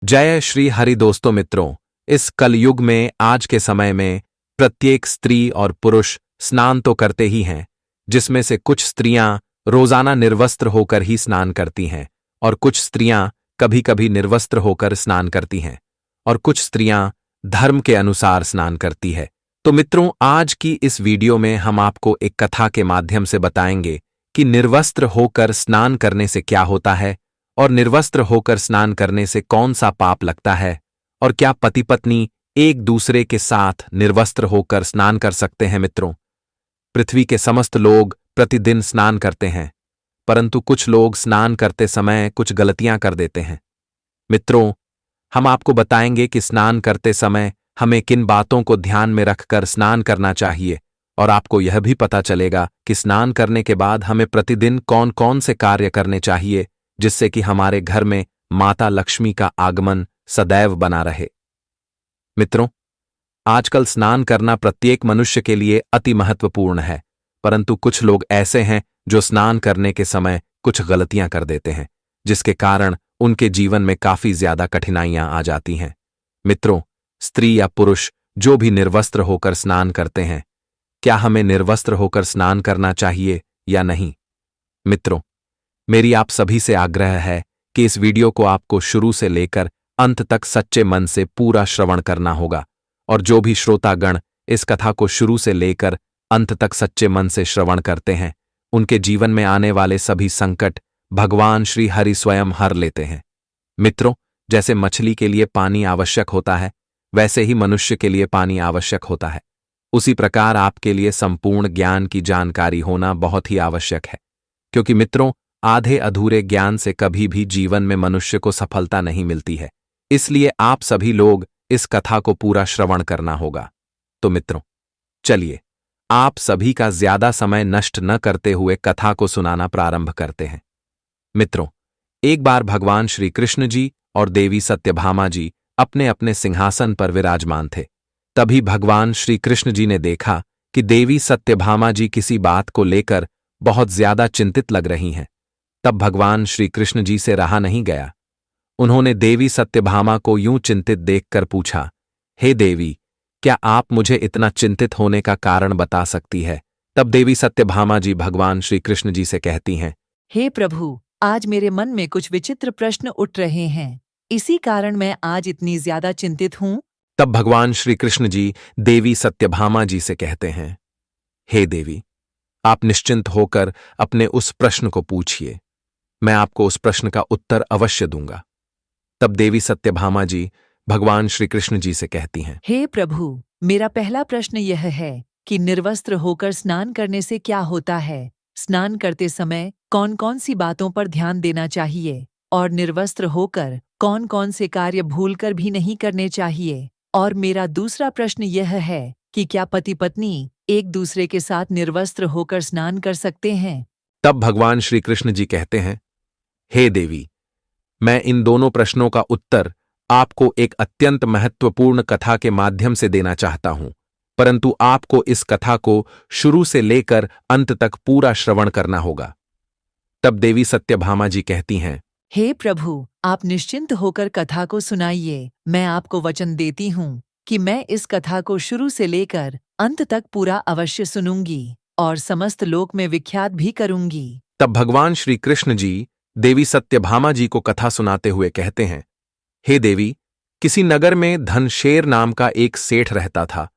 जय श्री हरि। दोस्तों मित्रों, इस कलयुग में आज के समय में प्रत्येक स्त्री और पुरुष स्नान तो करते ही हैं, जिसमें से कुछ स्त्रियां रोजाना निर्वस्त्र होकर ही स्नान करती हैं और कुछ स्त्रियां कभी कभी निर्वस्त्र होकर स्नान करती हैं और कुछ स्त्रियां धर्म के अनुसार स्नान करती है। तो मित्रों, आज की इस वीडियो में हम आपको एक कथा के माध्यम से बताएंगे कि निर्वस्त्र होकर स्नान करने से क्या होता है और निर्वस्त्र होकर स्नान करने से कौन सा पाप लगता है और क्या पति पत्नी एक दूसरे के साथ निर्वस्त्र होकर स्नान कर सकते हैं। मित्रों, पृथ्वी के समस्त लोग प्रतिदिन स्नान करते हैं, परंतु कुछ लोग स्नान करते समय कुछ गलतियां कर देते हैं। मित्रों, हम आपको बताएंगे कि स्नान करते समय हमें किन बातों को ध्यान में रखकर स्नान करना चाहिए और आपको यह भी पता चलेगा कि स्नान करने के बाद हमें प्रतिदिन कौन कौन से कार्य करने चाहिए जिससे कि हमारे घर में माता लक्ष्मी का आगमन सदैव बना रहे। मित्रों, आजकल स्नान करना प्रत्येक मनुष्य के लिए अति महत्वपूर्ण है, परंतु कुछ लोग ऐसे हैं जो स्नान करने के समय कुछ गलतियां कर देते हैं, जिसके कारण उनके जीवन में काफी ज्यादा कठिनाइयां आ जाती हैं। मित्रों, स्त्री या पुरुष जो भी निर्वस्त्र होकर स्नान करते हैं, क्या हमें निर्वस्त्र होकर स्नान करना चाहिए या नहीं? मित्रों, मेरी आप सभी से आग्रह है कि इस वीडियो को आपको शुरू से लेकर अंत तक सच्चे मन से पूरा श्रवण करना होगा और जो भी श्रोतागण इस कथा को शुरू से लेकर अंत तक सच्चे मन से श्रवण करते हैं, उनके जीवन में आने वाले सभी संकट भगवान श्री हरि स्वयं हर लेते हैं। मित्रों, जैसे मछली के लिए पानी आवश्यक होता है, वैसे ही मनुष्य के लिए पानी आवश्यक होता है। उसी प्रकार आपके लिए संपूर्ण ज्ञान की जानकारी होना बहुत ही आवश्यक है, क्योंकि मित्रों, आधे अधूरे ज्ञान से कभी भी जीवन में मनुष्य को सफलता नहीं मिलती है। इसलिए आप सभी लोग इस कथा को पूरा श्रवण करना होगा। तो मित्रों, चलिए आप सभी का ज्यादा समय नष्ट न करते हुए कथा को सुनाना प्रारंभ करते हैं। मित्रों, एक बार भगवान श्री कृष्ण जी और देवी सत्यभामा जी अपने अपने सिंहासन पर विराजमान थे। तभी भगवान श्री कृष्ण जी ने देखा कि देवी सत्यभामा जी किसी बात को लेकर बहुत ज्यादा चिंतित लग रही हैं। तब भगवान श्री कृष्ण जी से रहा नहीं गया। उन्होंने देवी सत्यभामा को यूं चिंतित देखकर पूछा, हे देवी, क्या आप मुझे इतना चिंतित होने का कारण बता सकती है? तब देवी सत्यभामा जी भगवान श्री कृष्ण जी से कहती हैं, हे प्रभु, आज मेरे मन में कुछ विचित्र प्रश्न उठ रहे हैं, इसी कारण मैं आज इतनी ज्यादा चिंतित हूँ। तब भगवान श्री कृष्ण जी देवी सत्यभामा जी से कहते हैं, हे देवी, आप निश्चिंत होकर अपने उस प्रश्न को पूछिए, मैं आपको उस प्रश्न का उत्तर अवश्य दूंगा। तब देवी सत्यभामा जी भगवान श्री कृष्ण जी से कहती हैं, हे प्रभु, मेरा पहला प्रश्न यह है कि निर्वस्त्र होकर स्नान करने से क्या होता है? स्नान करते समय कौन कौन सी बातों पर ध्यान देना चाहिए और निर्वस्त्र होकर कौन कौन से कार्य भूलकर भी नहीं करने चाहिए? और मेरा दूसरा प्रश्न यह है कि क्या पति पत्नी एक दूसरे के साथ निर्वस्त्र होकर स्नान कर सकते हैं? तब भगवान श्री कृष्ण जी कहते हैं, हे देवी, मैं इन दोनों प्रश्नों का उत्तर आपको एक अत्यंत महत्वपूर्ण कथा के माध्यम से देना चाहता हूं, परंतु आपको इस कथा को शुरू से लेकर अंत तक पूरा श्रवण करना होगा। तब देवी सत्यभामा जी कहती हैं, हे प्रभु, आप निश्चिंत होकर कथा को सुनाइए। मैं आपको वचन देती हूँ कि मैं इस कथा को शुरू से लेकर अंत तक पूरा अवश्य सुनूंगी और समस्त लोक में विख्यात भी करूंगी। तब भगवान श्री कृष्ण जी देवी सत्यभामा जी को कथा सुनाते हुए कहते हैं, हे देवी, किसी नगर में धनशेर नाम का एक सेठ रहता था।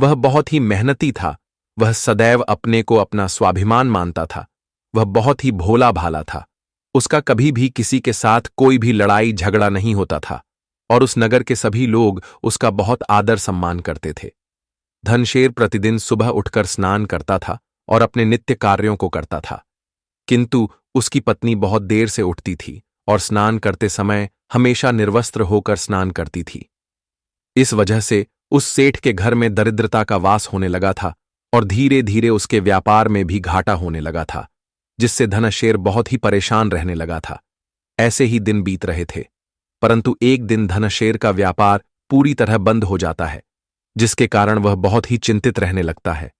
वह बहुत ही मेहनती था। वह सदैव अपने को अपना स्वाभिमान मानता था। वह बहुत ही भोला भाला था। उसका कभी भी किसी के साथ कोई भी लड़ाई झगड़ा नहीं होता था और उस नगर के सभी लोग उसका बहुत आदर सम्मान करते थे। धनशेर प्रतिदिन सुबह उठकर स्नान करता था और अपने नित्य कार्यों को करता था, किंतु उसकी पत्नी बहुत देर से उठती थी और स्नान करते समय हमेशा निर्वस्त्र होकर स्नान करती थी। इस वजह से उस सेठ के घर में दरिद्रता का वास होने लगा था और धीरे धीरे उसके व्यापार में भी घाटा होने लगा था, जिससे धनशेर बहुत ही परेशान रहने लगा था। ऐसे ही दिन बीत रहे थे, परंतु एक दिन धनशेर का व्यापार पूरी तरह बंद हो जाता है, जिसके कारण वह बहुत ही चिंतित रहने लगता है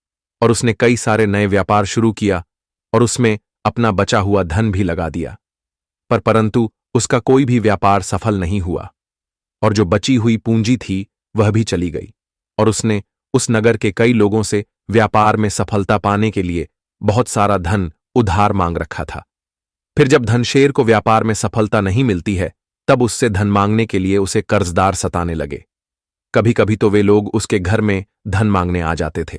और उसने कई सारे नए व्यापार शुरू किया और उसमें अपना बचा हुआ धन भी लगा दिया, परंतु उसका कोई भी व्यापार सफल नहीं हुआ। और जो बची हुई पूंजी थी वह भी चली गई, और उसने उस नगर के कई लोगों से व्यापार में सफलता पाने के लिए बहुत सारा धन उधार मांग रखा था। फिर जब धनशेर को व्यापार में सफलता नहीं मिलती है, तब उससे धन मांगने के लिए उसे कर्जदार सताने लगे। कभी कभी तो वे लोग उसके घर में धन मांगने आ जाते थे।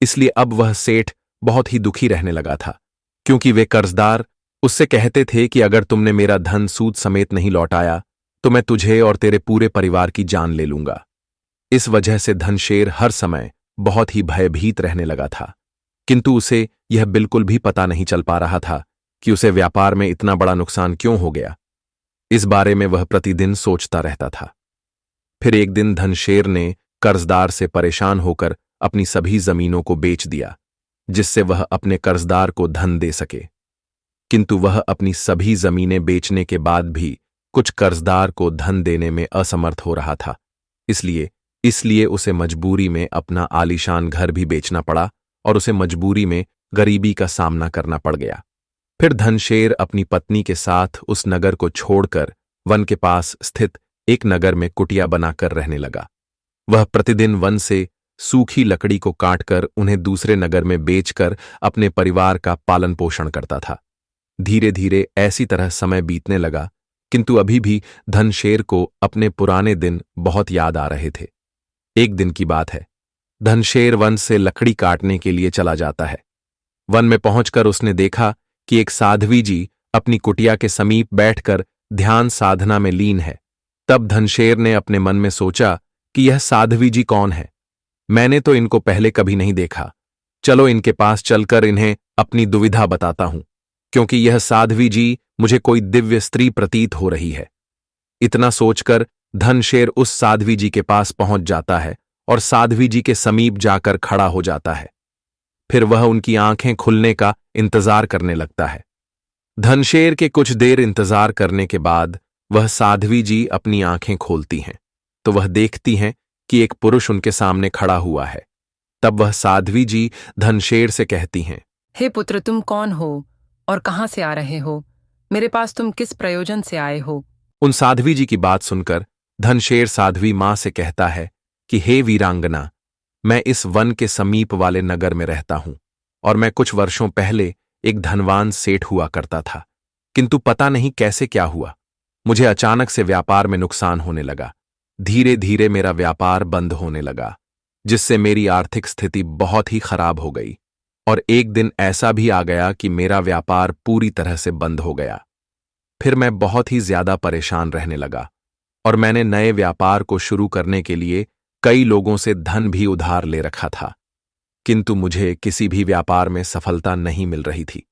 इसलिए अब वह सेठ बहुत ही दुखी रहने लगा था, क्योंकि वे कर्जदार उससे कहते थे कि अगर तुमने मेरा धन सूद समेत नहीं लौटाया तो मैं तुझे और तेरे पूरे परिवार की जान ले लूंगा। इस वजह से धनशेर हर समय बहुत ही भयभीत रहने लगा था, किंतु उसे यह बिल्कुल भी पता नहीं चल पा रहा था कि उसे व्यापार में इतना बड़ा नुकसान क्यों हो गया। इस बारे में वह प्रतिदिन सोचता रहता था। फिर एक दिन धनशेर ने कर्जदार से परेशान होकर अपनी सभी जमीनों को बेच दिया, जिससे वह अपने कर्जदार को धन दे सके। किंतु वह अपनी सभी जमीनें बेचने के बाद भी कुछ कर्जदार को धन देने में असमर्थ हो रहा था। इसलिए उसे मजबूरी में अपना आलीशान घर भी बेचना पड़ा और उसे मजबूरी में गरीबी का सामना करना पड़ गया। फिर धनशेर अपनी पत्नी के साथ उस नगर को छोड़कर वन के पास स्थित एक नगर में कुटिया बनाकर रहने लगा। वह प्रतिदिन वन से सूखी लकड़ी को काटकर उन्हें दूसरे नगर में बेचकर अपने परिवार का पालन पोषण करता था। धीरे धीरे ऐसी तरह समय बीतने लगा, किंतु अभी भी धनशेर को अपने पुराने दिन बहुत याद आ रहे थे। एक दिन की बात है, धनशेर वन से लकड़ी काटने के लिए चला जाता है। वन में पहुंचकर उसने देखा कि एक साध्वी जी अपनी कुटिया के समीप बैठकर ध्यान साधना में लीन है। तब धनशेर ने अपने मन में सोचा कि यह साध्वी जी कौन है? मैंने तो इनको पहले कभी नहीं देखा। चलो इनके पास चलकर इन्हें अपनी दुविधा बताता हूं, क्योंकि यह साध्वी जी मुझे कोई दिव्य स्त्री प्रतीत हो रही है। इतना सोचकर धनशेर उस साध्वी जी के पास पहुंच जाता है और साध्वी जी के समीप जाकर खड़ा हो जाता है। फिर वह उनकी आंखें खुलने का इंतजार करने लगता है। धनशेर के कुछ देर इंतजार करने के बाद वह साध्वी जी अपनी आंखें खोलती हैं, तो वह देखती हैं कि एक पुरुष उनके सामने खड़ा हुआ है। तब वह साध्वी जी धनशेर से कहती हैं, हे पुत्र, तुम कौन हो और कहां से आ रहे हो? मेरे पास तुम किस प्रयोजन से आए हो? उन साध्वी जी की बात सुनकर धनशेर साध्वी मां से कहता है कि हे वीरांगना, मैं इस वन के समीप वाले नगर में रहता हूं और मैं कुछ वर्षों पहले एक धनवान सेठ हुआ करता था, किंतु पता नहीं कैसे क्या हुआ, मुझे अचानक से व्यापार में नुकसान होने लगा। धीरे धीरे मेरा व्यापार बंद होने लगा, जिससे मेरी आर्थिक स्थिति बहुत ही खराब हो गई, और एक दिन ऐसा भी आ गया कि मेरा व्यापार पूरी तरह से बंद हो गया। फिर मैं बहुत ही ज्यादा परेशान रहने लगा और मैंने नए व्यापार को शुरू करने के लिए कई लोगों से धन भी उधार ले रखा था, किंतु मुझे किसी भी व्यापार में सफलता नहीं मिल रही थी।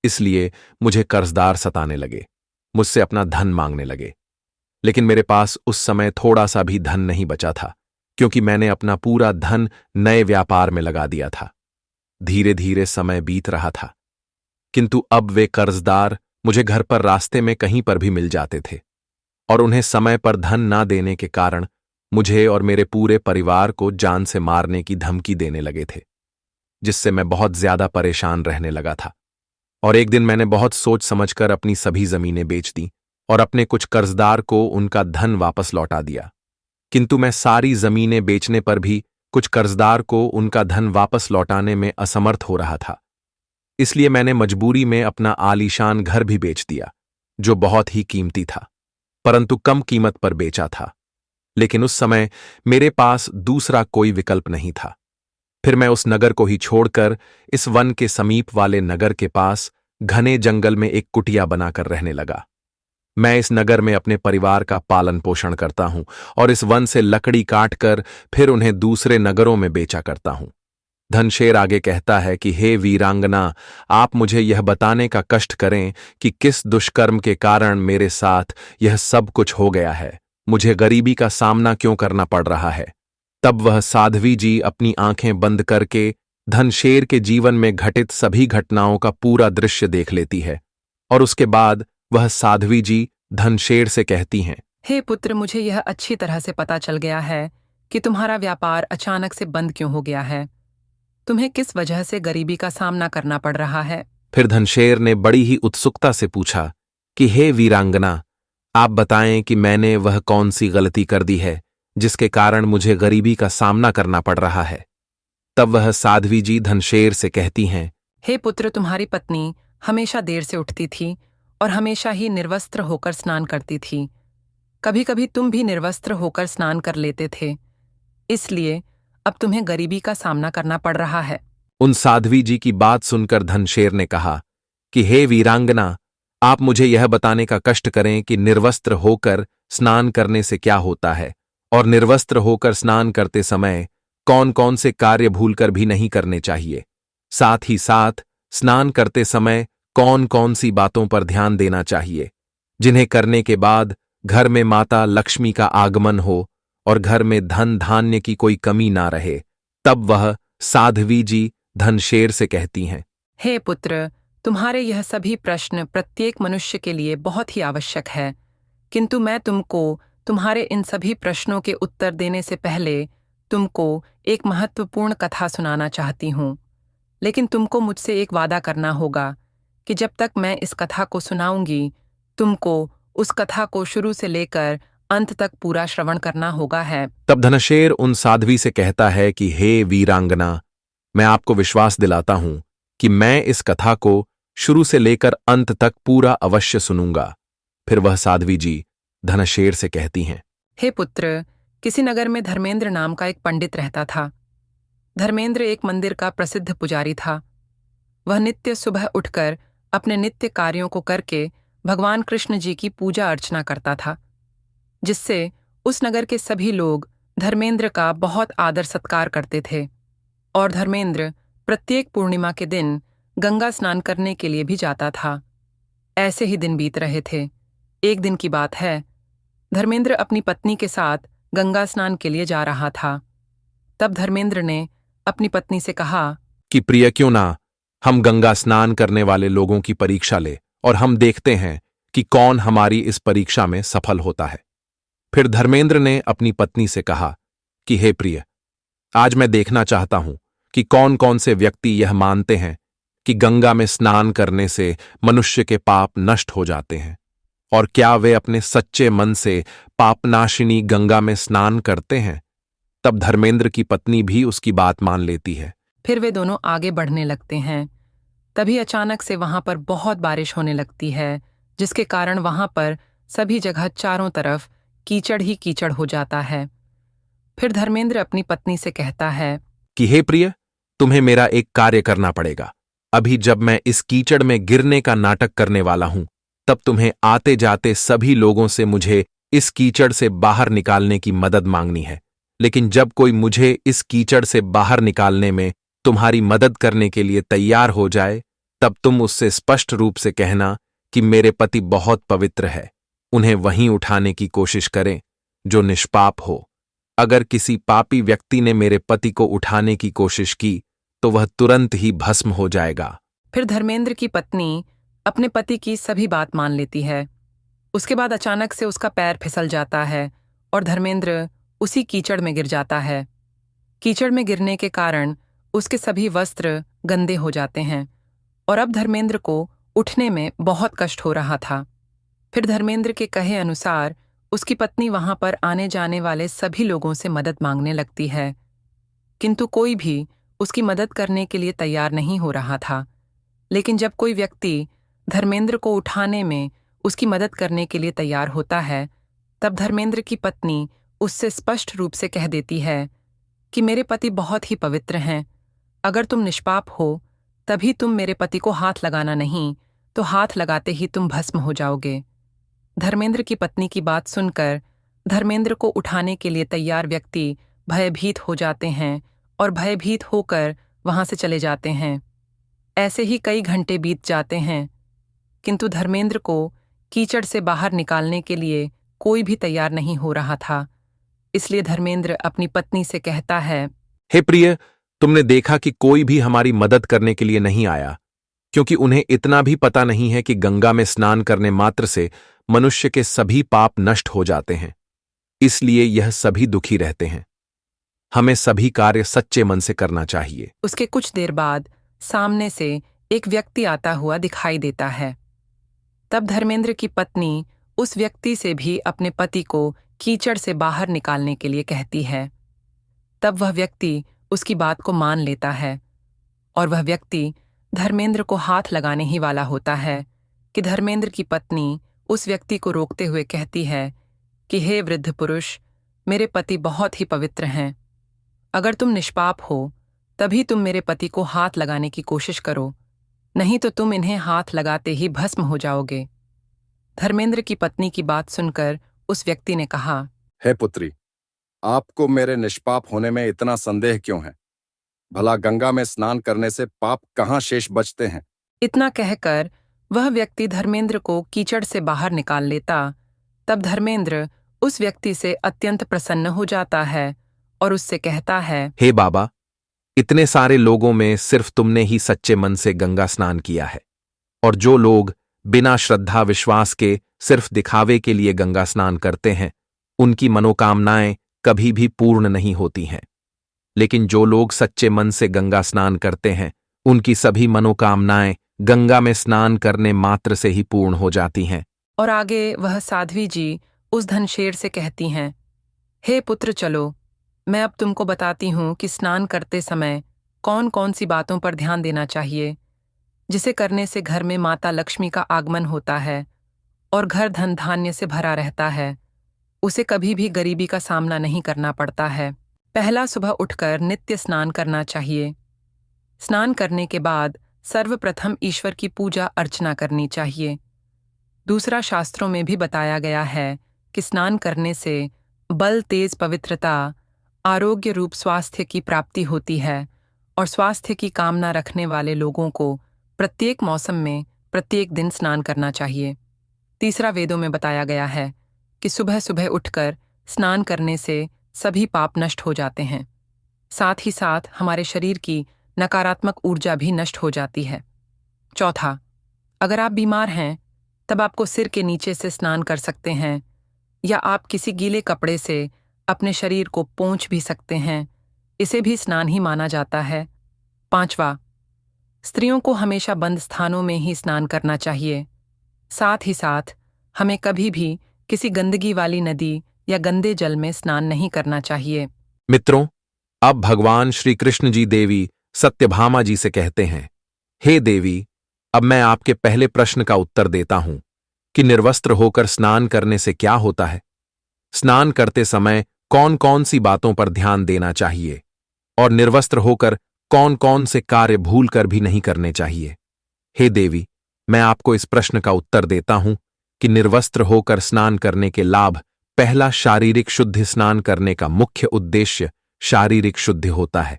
इसलिए मुझे कर्जदार सताने लगे, मुझसे अपना धन मांगने लगे। लेकिन मेरे पास उस समय थोड़ा सा भी धन नहीं बचा था, क्योंकि मैंने अपना पूरा धन नए व्यापार में लगा दिया था। धीरे धीरे समय बीत रहा था, किंतु अब वे कर्जदार मुझे घर पर रास्ते में कहीं पर भी मिल जाते थे, और उन्हें समय पर धन ना देने के कारण मुझे और मेरे पूरे परिवार को जान से मारने की धमकी देने लगे थे, जिससे मैं बहुत ज्यादा परेशान रहने लगा था। और एक दिन मैंने बहुत सोच समझकर अपनी सभी जमीनें बेच दी और अपने कुछ कर्जदार को उनका धन वापस लौटा दिया। किंतु मैं सारी जमीनें बेचने पर भी कुछ कर्जदार को उनका धन वापस लौटाने में असमर्थ हो रहा था। इसलिए मैंने मजबूरी में अपना आलीशान घर भी बेच दिया, जो बहुत ही कीमती था, परंतु कम कीमत पर बेचा था। लेकिन उस समय मेरे पास दूसरा कोई विकल्प नहीं था। फिर मैं उस नगर को ही छोड़कर इस वन के समीप वाले नगर के पास घने जंगल में एक कुटिया बनाकर रहने लगा। मैं इस नगर में अपने परिवार का पालन पोषण करता हूं और इस वन से लकड़ी काटकर फिर उन्हें दूसरे नगरों में बेचा करता हूं। धनशेर आगे कहता है कि हे वीरांगना, आप मुझे यह बताने का कष्ट करें कि किस दुष्कर्म के कारण मेरे साथ यह सब कुछ हो गया है, मुझे गरीबी का सामना क्यों करना पड़ रहा है। तब वह साध्वी जी अपनी आंखें बंद करके धनशेर के जीवन में घटित सभी घटनाओं का पूरा दृश्य देख लेती है, और उसके बाद वह साध्वी जी धनशेर से कहती हैं, हे पुत्र, मुझे यह अच्छी तरह से पता चल गया है कि तुम्हारा व्यापार अचानक से बंद क्यों हो गया है। तुम्हें किस वजह से गरीबी का सामना करना पड़ रहा है। फिर धनशेर ने बड़ी ही उत्सुकता से पूछा कि हे वीरांगना, आप बताएं कि मैंने वह कौन सी गलती कर दी है जिसके कारण मुझे गरीबी का सामना करना पड़ रहा है। तब वह साध्वी जी धनशेर से कहती हैं, हे पुत्र, तुम्हारी पत्नी हमेशा देर से उठती थी और हमेशा ही निर्वस्त्र होकर स्नान करती थी। कभी कभी तुम भी निर्वस्त्र होकर स्नान कर लेते थे, इसलिए अब तुम्हें गरीबी का सामना करना पड़ रहा है। उन साध्वी जी की बात सुनकर धनशेर ने कहा कि हे वीरांगना, आप मुझे यह बताने का कष्ट करें कि निर्वस्त्र होकर स्नान करने से क्या होता है और निर्वस्त्र होकर स्नान करते समय कौन कौन से कार्य भूलकर भी नहीं करने चाहिए। साथ ही साथ स्नान करते समय कौन कौन सी बातों पर ध्यान देना चाहिए जिन्हें करने के बाद घर में माता लक्ष्मी का आगमन हो और घर में धन धान्य की कोई कमी ना रहे। तब वह साध्वी जी धनशेर से कहती हैं, हे पुत्र, तुम्हारे यह सभी प्रश्न प्रत्येक मनुष्य के लिए बहुत ही आवश्यक है, किंतु मैं तुमको तुम्हारे इन सभी प्रश्नों के उत्तर देने से पहले तुमको एक महत्वपूर्ण कथा सुनाना चाहती हूँ। लेकिन तुमको मुझसे एक वादा करना होगा कि जब तक मैं इस कथा को सुनाऊंगी, तुमको उस कथा को शुरू से लेकर अंत तक पूरा श्रवण करना होगा है। तब धनशेर उन साध्वी से कहता है कि हे वीरांगना, मैं आपको विश्वास दिलाता हूं कि मैं इस कथा को शुरू से लेकर अंत तक पूरा अवश्य सुनूंगा। फिर वह साध्वी जी धनशेर से कहती हैं, हे पुत्र, किसी नगर में धर्मेंद्र नाम का एक पंडित रहता था। धर्मेंद्र एक मंदिर का प्रसिद्ध पुजारी था। वह नित्य सुबह उठकर अपने नित्य कार्यों को करके भगवान कृष्ण जी की पूजा अर्चना करता था, जिससे उस नगर के सभी लोग धर्मेंद्र का बहुत आदर सत्कार करते थे। और धर्मेंद्र प्रत्येक पूर्णिमा के दिन गंगा स्नान करने के लिए भी जाता था। ऐसे ही दिन बीत रहे थे। एक दिन की बात है, धर्मेंद्र अपनी पत्नी के साथ गंगा स्नान के लिए जा रहा था। तब धर्मेंद्र ने अपनी पत्नी से कहा कि प्रिय, क्यों ना हम गंगा स्नान करने वाले लोगों की परीक्षा ले और हम देखते हैं कि कौन हमारी इस परीक्षा में सफल होता है। फिर धर्मेंद्र ने अपनी पत्नी से कहा कि हे प्रिय, आज मैं देखना चाहता हूं कि कौन कौन से व्यक्ति यह मानते हैं कि गंगा में स्नान करने से मनुष्य के पाप नष्ट हो जाते हैं और क्या वे अपने सच्चे मन से पापनाशिनी गंगा में स्नान करते हैं। तब धर्मेंद्र की पत्नी भी उसकी बात मान लेती है। फिर वे दोनों आगे बढ़ने लगते हैं। तभी अचानक से वहां पर बहुत बारिश होने लगती है, जिसके कारण वहां पर सभी जगह चारों तरफ कीचड़ ही कीचड़ हो जाता है। फिर धर्मेंद्र अपनी पत्नी से कहता है कि हे प्रिय, तुम्हें मेरा एक कार्य करना पड़ेगा। अभी जब मैं इस कीचड़ में गिरने का नाटक करने वाला हूं, तब तुम्हें आते जाते सभी लोगों से मुझे इस कीचड़ से बाहर निकालने की मदद मांगनी है। लेकिन जब कोई मुझे इस कीचड़ से बाहर निकालने में तुम्हारी मदद करने के लिए तैयार हो जाए, तब तुम उससे स्पष्ट रूप से कहना कि मेरे पति बहुत पवित्र है, उन्हें वहीं उठाने की कोशिश करें जो निष्पाप हो। अगर किसी पापी व्यक्ति ने मेरे पति को उठाने की कोशिश की तो वह तुरंत ही भस्म हो जाएगा। फिर धर्मेंद्र की पत्नी अपने पति की सभी बात मान लेती है। उसके बाद अचानक से उसका पैर फिसल जाता है और धर्मेंद्र उसी कीचड़ में गिर जाता है। कीचड़ में गिरने के कारण उसके सभी वस्त्र गंदे हो जाते हैं और अब धर्मेंद्र को उठने में बहुत कष्ट हो रहा था। फिर धर्मेंद्र के कहे अनुसार उसकी पत्नी वहां पर आने जाने वाले सभी लोगों से मदद मांगने लगती है, किंतु कोई भी उसकी मदद करने के लिए तैयार नहीं हो रहा था। लेकिन जब कोई व्यक्ति धर्मेंद्र को उठाने में उसकी मदद करने के लिए तैयार होता है, तब धर्मेंद्र की पत्नी उससे स्पष्ट रूप से कह देती है कि मेरे पति बहुत ही पवित्र हैं। अगर तुम निष्पाप हो तभी तुम मेरे पति को हाथ लगाना नहीं, तो हाथ लगाते ही तुम भस्म हो जाओगे। धर्मेंद्र की पत्नी की बात सुनकर धर्मेंद्र को उठाने के लिए तैयार व्यक्ति भयभीत हो जाते हैं और भयभीत होकर वहां से चले जाते हैं। ऐसे ही कई घंटे बीत जाते हैं, किंतु धर्मेंद्र को कीचड़ से बाहर निकालने के लिए कोई भी तैयार नहीं हो रहा था। इसलिए धर्मेंद्र अपनी पत्नी से कहता है, हे प्रिय, तुमने देखा कि कोई भी हमारी मदद करने के लिए नहीं आया, क्योंकि उन्हें इतना भी पता नहीं है कि गंगा में स्नान करने मात्र से मनुष्य के सभी पाप नष्ट हो जाते हैं। इसलिए यह सभी दुखी रहते हैं। हमें सभी कार्य सच्चे मन से करना चाहिए। उसके कुछ देर बाद सामने से एक व्यक्ति आता हुआ दिखाई देता है। तब धर्मेंद्र की पत्नी उस व्यक्ति से भी अपने पति को कीचड़ से बाहर निकालने के लिए कहती है। तब वह व्यक्ति उसकी बात को मान लेता है और वह व्यक्ति धर्मेंद्र को हाथ लगाने ही वाला होता है कि धर्मेंद्र की पत्नी उस व्यक्ति को रोकते हुए कहती है कि हे वृद्ध पुरुष, मेरे पति बहुत ही पवित्र हैं। अगर तुम निष्पाप हो तभी तुम मेरे पति को हाथ लगाने की कोशिश करो, नहीं तो तुम इन्हें हाथ लगाते ही भस्म हो जाओगे। धर्मेंद्र की पत्नी की बात सुनकर उस व्यक्ति ने कहा, हे पुत्री, आपको मेरे निष्पाप होने में इतना संदेह क्यों है? भला गंगा में स्नान करने से पाप कहाँ शेष बचते हैं? इतना कहकर वह व्यक्ति धर्मेंद्र को कीचड़ से बाहर निकाल लेता। तब धर्मेंद्र उस व्यक्ति से अत्यंत प्रसन्न हो जाता है और उससे कहता है, हे बाबा, इतने सारे लोगों में सिर्फ तुमने ही सच्चे मन से गंगा स्नान किया है, और जो लोग बिना श्रद्धा विश्वास के सिर्फ दिखावे के लिए गंगा स्नान करते हैं, उनकी मनोकामनाएं कभी भी पूर्ण नहीं होती हैं। लेकिन जो लोग सच्चे मन से गंगा स्नान करते हैं, उनकी सभी मनोकामनाएं गंगा में स्नान करने मात्र से ही पूर्ण हो जाती हैं। और आगे वह साध्वी जी उस धनशेर से कहती हैं, हे पुत्र, चलो, मैं अब तुमको बताती हूँ कि स्नान करते समय कौन कौन सी बातों पर ध्यान देना चाहिए, जिसे करने से घर में माता लक्ष्मी का आगमन होता है और घर धन धान्य से भरा रहता है। उसे कभी भी गरीबी का सामना नहीं करना पड़ता है। पहला, सुबह उठकर नित्य स्नान करना चाहिए। स्नान करने के बाद सर्वप्रथम ईश्वर की पूजा अर्चना करनी चाहिए। दूसरा, शास्त्रों में भी बताया गया है कि स्नान करने से बल, तेज, पवित्रता, आरोग्य रूप स्वास्थ्य की प्राप्ति होती है और स्वास्थ्य की कामना रखने वाले लोगों को प्रत्येक मौसम में प्रत्येक दिन स्नान करना चाहिए। तीसरा, वेदों में बताया गया है कि सुबह सुबह उठकर स्नान करने से सभी पाप नष्ट हो जाते हैं। साथ ही साथ हमारे शरीर की नकारात्मक ऊर्जा भी नष्ट हो जाती है। चौथा, अगर आप बीमार हैं तब आपको सिर के नीचे से स्नान कर सकते हैं, या आप किसी गीले कपड़े से अपने शरीर को पोंछ भी सकते हैं। इसे भी स्नान ही माना जाता है। पांचवा, स्त्रियों को हमेशा बंद स्थानों में ही स्नान करना चाहिए। साथ ही साथ हमें कभी भी किसी गंदगी वाली नदी या गंदे जल में स्नान नहीं करना चाहिए। मित्रों, अब भगवान श्री कृष्ण जी देवी सत्यभामा जी से कहते हैं, हे देवी, अब मैं आपके पहले प्रश्न का उत्तर देता हूं कि निर्वस्त्र होकर स्नान करने से क्या होता है। स्नान करते समय कौन कौन सी बातों पर ध्यान देना चाहिए और निर्वस्त्र होकर कौन कौन से कार्य भूल कर भी नहीं करने चाहिए। हे देवी, मैं आपको इस प्रश्न का उत्तर देता हूं कि निर्वस्त्र होकर स्नान करने के लाभ। पहला, शारीरिक शुद्धि। स्नान करने का मुख्य उद्देश्य शारीरिक शुद्धि होता है।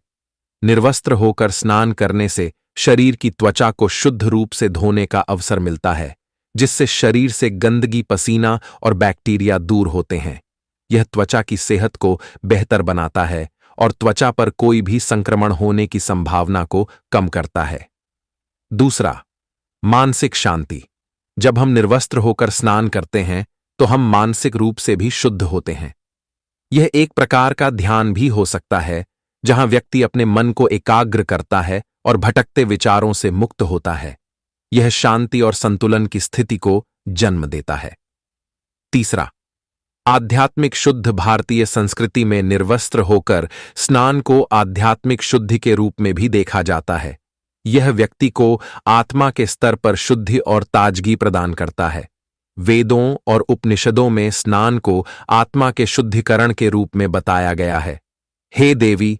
निर्वस्त्र होकर स्नान करने से शरीर की त्वचा को शुद्ध रूप से धोने का अवसर मिलता है, जिससे शरीर से गंदगी, पसीना और बैक्टीरिया दूर होते हैं। यह त्वचा की सेहत को बेहतर बनाता है और त्वचा पर कोई भी संक्रमण होने की संभावना को कम करता है। दूसरा, मानसिक शांति। जब हम निर्वस्त्र होकर स्नान करते हैं तो हम मानसिक रूप से भी शुद्ध होते हैं। यह एक प्रकार का ध्यान भी हो सकता है, जहां व्यक्ति अपने मन को एकाग्र करता है और भटकते विचारों से मुक्त होता है। यह शांति और संतुलन की स्थिति को जन्म देता है। तीसरा, आध्यात्मिक शुद्ध। भारतीय संस्कृति में निर्वस्त्र होकर स्नान को आध्यात्मिक शुद्धि के रूप में भी देखा जाता है। यह व्यक्ति को आत्मा के स्तर पर शुद्धि और ताजगी प्रदान करता है। वेदों और उपनिषदों में स्नान को आत्मा के शुद्धिकरण के रूप में बताया गया है। हे देवी,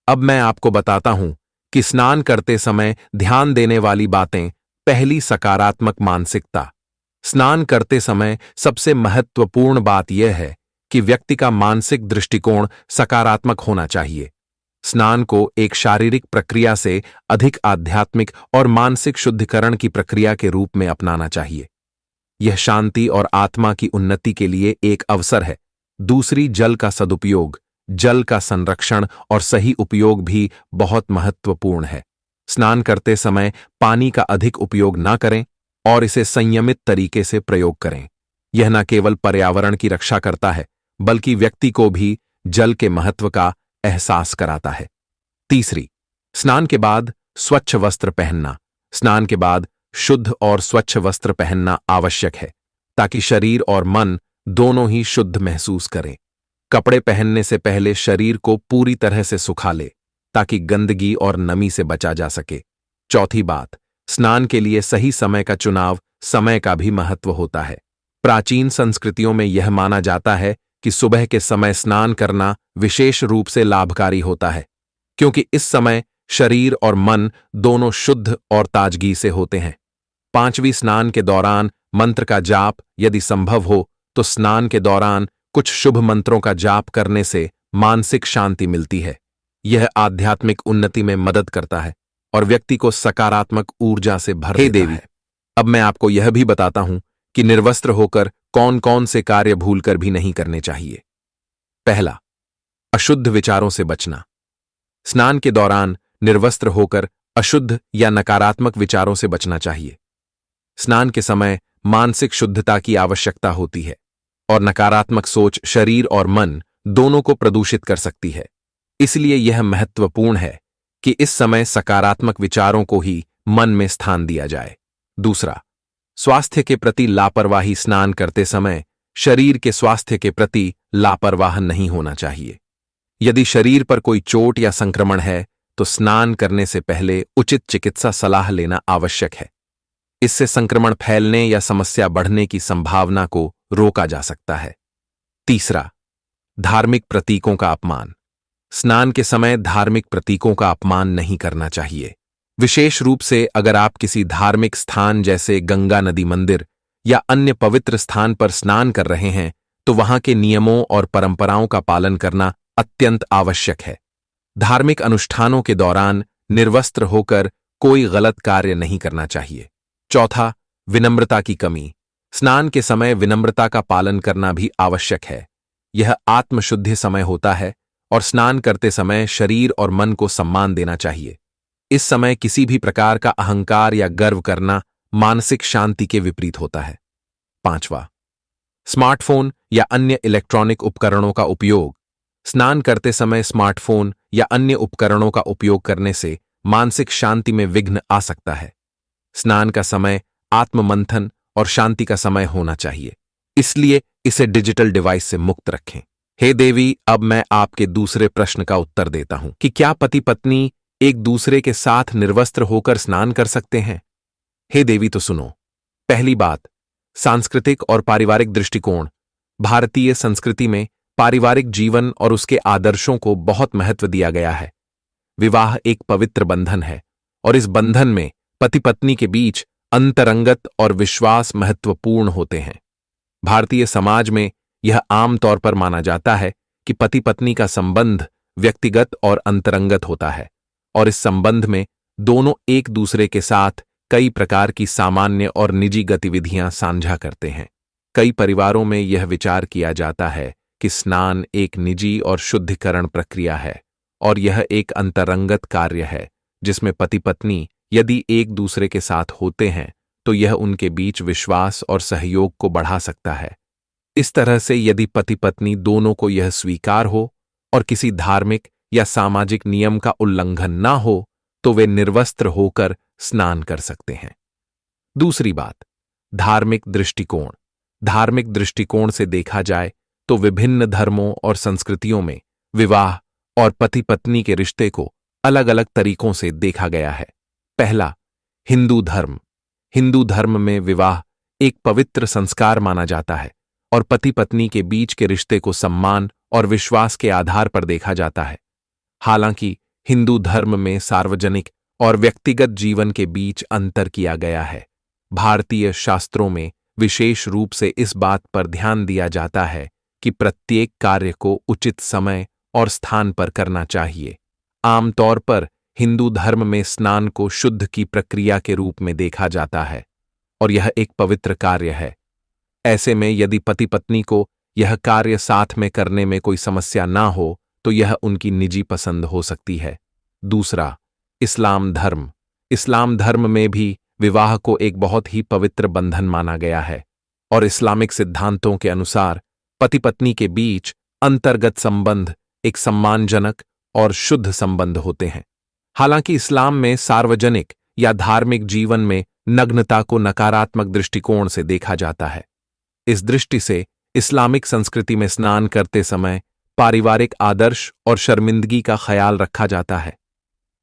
अब मैं आपको बताता हूं कि स्नान करते समय ध्यान देने वाली बातें। पहली, सकारात्मक मानसिकता। स्नान करते समय सबसे महत्वपूर्ण बात यह है कि व्यक्ति का मानसिक दृष्टिकोण सकारात्मक होना चाहिए। स्नान को एक शारीरिक प्रक्रिया से अधिक आध्यात्मिक और मानसिक शुद्धिकरण की प्रक्रिया के रूप में अपनाना चाहिए। यह शांति और आत्मा की उन्नति के लिए एक अवसर है। दूसरी, जल का सदुपयोग। जल का संरक्षण और सही उपयोग भी बहुत महत्वपूर्ण है। स्नान करते समय पानी का अधिक उपयोग न करें और इसे संयमित तरीके से प्रयोग करें। यह न केवल पर्यावरण की रक्षा करता है, बल्कि व्यक्ति को भी जल के महत्व का एहसास कराता है। तीसरी, स्नान के बाद स्वच्छ वस्त्र पहनना। स्नान के बाद शुद्ध और स्वच्छ वस्त्र पहनना आवश्यक है। ताकि शरीर और मन दोनों ही शुद्ध महसूस करें। कपड़े पहनने से पहले शरीर को पूरी तरह से सुखा ले ताकि गंदगी और नमी से बचा जा सके। चौथी बात, स्नान के लिए सही समय का चुनाव, समय का भी महत्व होता है। प्राचीन संस्कृतियों में यह माना जाता है कि सुबह के समय स्नान करना विशेष रूप से लाभकारी होता है, क्योंकि इस समय शरीर और मन दोनों शुद्ध और ताजगी से होते हैं। पांचवीं, स्नान के दौरान मंत्र का जाप, यदि संभव हो तो स्नान के दौरान कुछ शुभ मंत्रों का जाप करने से मानसिक शांति मिलती है। यह आध्यात्मिक उन्नति में मदद करता है और व्यक्ति को सकारात्मक ऊर्जा से भर देता है। अब मैं आपको यह भी बताता हूं कि निर्वस्त्र होकर कौन कौन से कार्य भूलकर भी नहीं करने चाहिए। पहला, अशुद्ध विचारों से बचना। स्नान के दौरान निर्वस्त्र होकर अशुद्ध या नकारात्मक विचारों से बचना चाहिए। स्नान के समय मानसिक शुद्धता की आवश्यकता होती है और नकारात्मक सोच शरीर और मन दोनों को प्रदूषित कर सकती है। इसलिए यह महत्वपूर्ण है कि इस समय सकारात्मक विचारों को ही मन में स्थान दिया जाए। दूसरा, स्वास्थ्य के प्रति लापरवाही। स्नान करते समय शरीर के स्वास्थ्य के प्रति लापरवाह नहीं होना चाहिए। यदि शरीर पर कोई चोट या संक्रमण है तो स्नान करने से पहले उचित चिकित्सा सलाह लेना आवश्यक है। इससे संक्रमण फैलने या समस्या बढ़ने की संभावना को रोका जा सकता है। तीसरा, धार्मिक प्रतीकों का अपमान। स्नान के समय धार्मिक प्रतीकों का अपमान नहीं करना चाहिए। विशेष रूप से अगर आप किसी धार्मिक स्थान जैसे गंगा नदी मंदिर या अन्य पवित्र स्थान पर स्नान कर रहे हैं तो वहां के नियमों और परंपराओं का पालन करना अत्यंत आवश्यक है। धार्मिक अनुष्ठानों के दौरान निर्वस्त्र होकर कोई गलत कार्य नहीं करना चाहिए। चौथा, विनम्रता की कमी। स्नान के समय विनम्रता का पालन करना भी आवश्यक है। यह आत्मशुद्धि समय होता है और स्नान करते समय शरीर और मन को सम्मान देना चाहिए। इस समय किसी भी प्रकार का अहंकार या गर्व करना मानसिक शांति के विपरीत होता है। पांचवा, स्मार्टफोन या अन्य इलेक्ट्रॉनिक उपकरणों का उपयोग। स्नान करते समय स्मार्टफोन या अन्य उपकरणों का उपयोग करने से मानसिक शांति में विघ्न आ सकता है। स्नान का समय आत्ममंथन और शांति का समय होना चाहिए, इसलिए इसे डिजिटल डिवाइस से मुक्त रखें। हे देवी, अब मैं आपके दूसरे प्रश्न का उत्तर देता हूं कि क्या पति पत्नी एक दूसरे के साथ निर्वस्त्र होकर स्नान कर सकते हैं? हे देवी, तो सुनो। पहली बात, सांस्कृतिक और पारिवारिक दृष्टिकोण। भारतीय संस्कृति में पारिवारिक जीवन और उसके आदर्शों को बहुत महत्व दिया गया है। विवाह एक पवित्र बंधन है और इस बंधन में पति पत्नी के बीच अंतरंगत और विश्वास महत्वपूर्ण होते हैं। भारतीय समाज में यह आम तौर पर माना जाता है कि पति पत्नी का संबंध व्यक्तिगत और अंतरंगत होता है और इस संबंध में दोनों एक दूसरे के साथ कई प्रकार की सामान्य और निजी गतिविधियां साझा करते हैं। कई परिवारों में यह विचार किया जाता है कि स्नान एक निजी और शुद्धिकरण प्रक्रिया है और यह एक अंतरंगत कार्य है जिसमें पति पत्नी यदि एक दूसरे के साथ होते हैं तो यह उनके बीच विश्वास और सहयोग को बढ़ा सकता है। इस तरह से यदि पति पत्नी दोनों को यह स्वीकार हो और किसी धार्मिक या सामाजिक नियम का उल्लंघन ना हो तो वे निर्वस्त्र होकर स्नान कर सकते हैं। दूसरी बात, धार्मिक दृष्टिकोण। धार्मिक दृष्टिकोण से देखा जाए तो विभिन्न धर्मों और संस्कृतियों में विवाह और पति पत्नी के रिश्ते को अलग अलग तरीकों से देखा गया है। पहला, हिंदू धर्म। हिंदू धर्म में विवाह एक पवित्र संस्कार माना जाता है और पति पत्नी के बीच के रिश्ते को सम्मान और विश्वास के आधार पर देखा जाता है। हालांकि हिंदू धर्म में सार्वजनिक और व्यक्तिगत जीवन के बीच अंतर किया गया है। भारतीय शास्त्रों में विशेष रूप से इस बात पर ध्यान दिया जाता है कि प्रत्येक कार्य को उचित समय और स्थान पर करना चाहिए। आमतौर पर हिंदू धर्म में स्नान को शुद्ध की प्रक्रिया के रूप में देखा जाता है और यह एक पवित्र कार्य है। ऐसे में यदि पति पत्नी को यह कार्य साथ में करने में कोई समस्या ना हो तो यह उनकी निजी पसंद हो सकती है। दूसरा, इस्लाम धर्म। इस्लाम धर्म में भी विवाह को एक बहुत ही पवित्र बंधन माना गया है और इस्लामिक सिद्धांतों के अनुसार पति पत्नी के बीच अंतर्गत संबंध एक सम्मानजनक और शुद्ध संबंध होते हैं। हालांकि इस्लाम में सार्वजनिक या धार्मिक जीवन में नग्नता को नकारात्मक दृष्टिकोण से देखा जाता है। इस दृष्टि से इस्लामिक संस्कृति में स्नान करते समय पारिवारिक आदर्श और शर्मिंदगी का ख्याल रखा जाता है।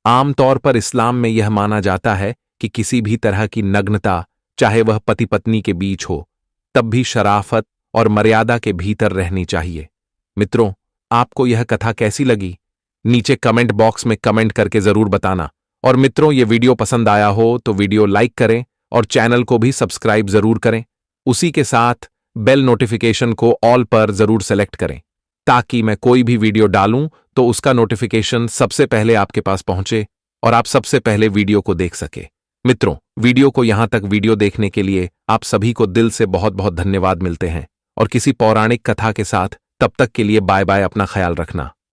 आमतौर पर इस्लाम में यह माना जाता है कि किसी भी तरह की नग्नता, चाहे वह पति पत्नी के बीच हो, तब भी शराफत और मर्यादा के भीतर रहनी चाहिए। मित्रों, आपको यह कथा कैसी लगी? नीचे कमेंट बॉक्स में कमेंट करके जरूर बताना। और मित्रों, ये वीडियो पसंद आया हो तो वीडियो लाइक करें और चैनल को भी सब्सक्राइब जरूर करें। उसी के साथ बेल नोटिफिकेशन को ऑल पर जरूर सेलेक्ट करें, ताकि मैं कोई भी वीडियो डालूं तो उसका नोटिफिकेशन सबसे पहले आपके पास पहुंचे और आप सबसे पहले वीडियो को देख सके। मित्रों, वीडियो को यहां तक वीडियो देखने के लिए आप सभी को दिल से बहुत बहुत धन्यवाद। मिलते हैं और किसी पौराणिक कथा के साथ, तब तक के लिए बाय बाय। अपना ख्याल रखना।